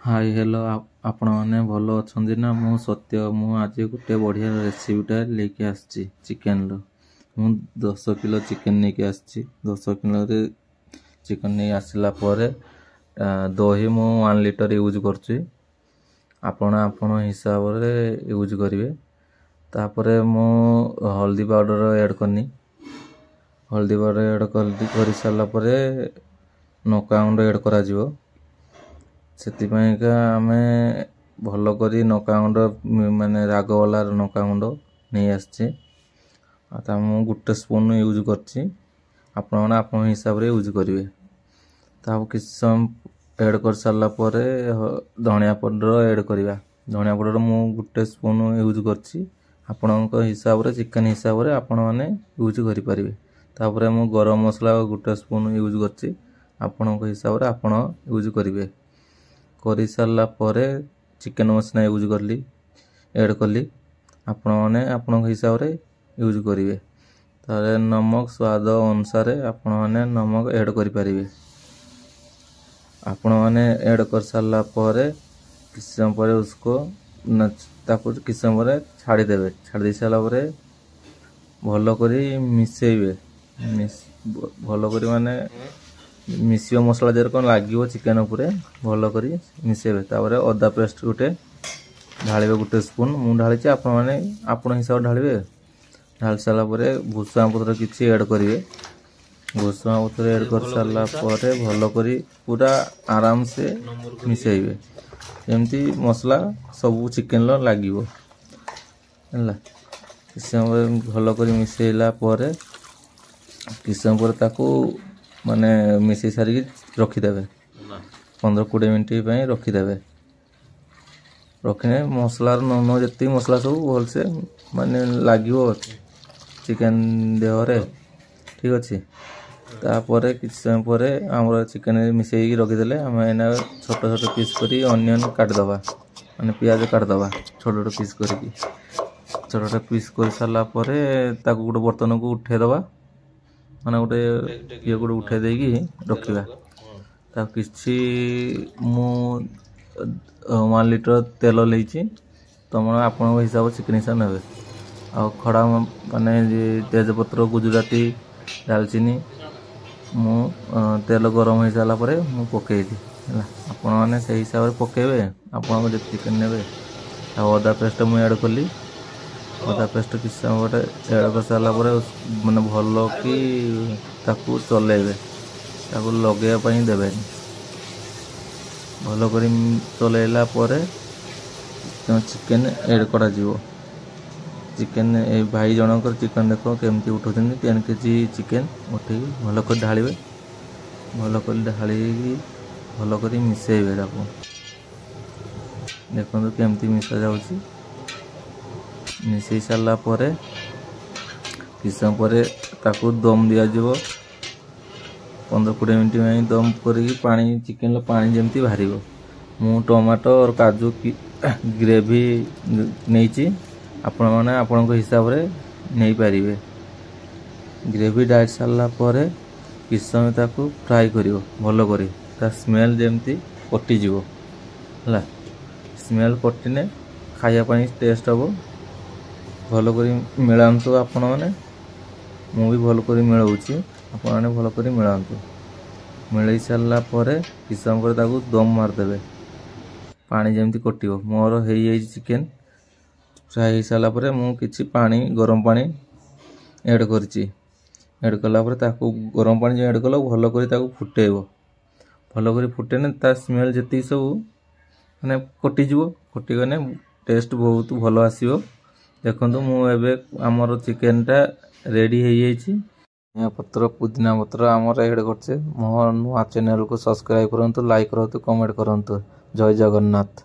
Hi hello आपण मैंने भल अच्छा ना। मु सत्य मु आज गोटे बढ़िया रेसिपीटा लेके आसची चिकेन रो। मु 10 किलो चिकेन लेके आसची। 10 किलो रे चिकेन नहीं आसला परे दही मु 1 लिटर यूज करची। आपण आपण हिसाब रे यूज करिवे। तापरे मु हल्दी पाउडर ऐड करनी। हल्दी पाउडर ऐड कर सारा परे नकाउंड ऐड करा जिवो। ସେଥିପାଇଁକା ଆମେ ଭଲ କରି ନକାଗୁଣ୍ଡ ମାନେ ରାଗ ବାଲା ନକାଗୁଣ୍ଡ ନେଇ ଆସିଛେ। ଆଉ ତା ମୁଁ ଗୋଟେ ସ୍ପୁନ୍ ୟୁଜ୍ କରିଛି। ଆପଣମାନେ ଆପଣଙ୍କ ହିସାବରେ ୟୁଜ୍ କରିବେ। ତାକୁ କିଛି ସମୟ ଏଡ଼୍ କରିସାରିଲା ପରେ ଧଣିଆ ପାଉଡ଼ର ଏଡ଼୍ କରିବା। ଧଣିଆ ପାଉଡ଼ର ମୁଁ ଗୋଟେ ସ୍ପୁନ୍ ୟୁଜ୍ କରିଛି। ଆପଣଙ୍କ ହିସାବରେ ଚିକେନ୍ ହିସାବରେ ଆପଣମାନେ ୟୁଜ୍ କରିପାରିବେ। ତାପରେ ମୁଁ ଗରମ ମସଲା ଗୋଟେ ସ୍ପୁନ୍ ୟୁଜ୍ କରିଛି। ଆପଣଙ୍କ ହିସାବରେ ଆପଣ ୟୁଜ୍ କରିବେ। କରି ସାରିଲା ପରେ ଚିକେନ୍ ମସଲା ୟୁଜ୍ କଲି ଏଡ଼୍ କଲି। ଆପଣମାନେ ଆପଣଙ୍କ ହିସାବରେ ୟୁଜ୍ କରିବେ। ତାପରେ ନମକ ସ୍ୱାଦ ଅନୁସାରେ ଆପଣମାନେ ନମକ ଏଡ଼୍ କରିପାରିବେ। ଆପଣମାନେ ଏଡ଼୍ କରିସାରିଲା ପରେ କିଛି ସମୟ ପରେ ତାକୁ କିଛି ସମୟ ପରେ ଛାଡ଼ିଦେବେ। ଛାଡ଼ି ଦେଇ ସାରିଲା ପରେ ଭଲ କରି ମିଶେଇବେ। ଭଲ କରି ମାନେ मिसियो मसला जर कौन लगे चिकेन उपरे भल कर मिसेबे। तापर अदा पेस्ट गोटे ढाले गोटे स्पून मु ढाली आपण हिसाब ढाले। ढाल सारापर भूसुआ पत्र किसी एड करेंगे। भूसुआ पत्र एड कर सारा भल कर पूरा आराम से मिसेबे जमती मसला सब चिकेन लगे। किसी समय भल कर मिसेला किसी समय ताकू माने मिसई सारी रखीदे 15-20 मिनट रखीदे। रखने मसलार न जी मसला सब भलसे माने लगे चिकेन देहरे ठीक अच्छे। तापर किसी समय पर आम चिकेन मिसई रखीदे आम एना छोट छोट पीस करी अनियन काटदबा माने पियाज काटदबा छोट छोट पीस करी छोट छोट पीस कर सारा गोटे बर्तन को उठेदबा माने गोटे ये गोटे उठे देगी रखा। किसी मु 1 लिटर तेल लेची तुम आपण हिसाब चिकेन हिसाब ने आ खड़ा माने तेजपत्र गुजराती दालचीनी मु तेल गरम हो सारा पर मु पकईली आपण मैंने से हिसाब से पकेबे। आपण चिकेन ने अदा पेस्ट मुझे ऐड कली। अदा पेस्ट किसी समय एड कर सारा मैंने भल कि ताकू चलेबे ताकू लगे देवे भल कर चलेला चिकेन एड करा जीवो। चिकेन भाई जनकर चिकेन देख केमती उठाते 10 केजी चिकेन उठे भल कर ढालिबे। भल कर ढाली भल कर मिसेबे। देखो केमती मिसा जाउची। मिसई सारा किसी समय पर ताकू दम दिया 15-20 मिनट में दम करी पानी चिकेन पानी जमती बाहर। मु टमाटो और काजू की ग्रेवी नहीं आपण मैंने आपण हिसाब से नहीं पारे। ग्रेवी डाल सारा पर किसी समय ताकू फ्राई करिवो भल करी ता स्मेल जमती कटिजिवो है। स्मेल कटिने खाया पानी टेस्ट हम भल कर मिलांतु। आपण मैंने मु भी भल कर मिलाऊँगी आपण मैंने भल कर मिलांतु। मिलई सारा पर किसी समय पर ताकू दम मारदेवे पानी जमती कटिवो। मोर हो चिकेन फ्राई हो सारा पर मु किछि पानी गरम पानी ऐड करची। ऐड कला पर ताकू गरम पानी जो ऐड कल भल कर ताकू फुटेबो। भल कर फुटेने ता स्मेल जति सब माने कटिजिवो। कटिगने टेस्ट बहुत भल आसीबो। देखो मु एबे आमर चिकेनटा रेडी हो जाइए। धनिया पत्र पुदीना पत्र आमर एड करछे। मो नुआ चैनल को सब्सक्राइब करंतु, लाइक करंतु, कमेंट करंतु। जय जगन्नाथ।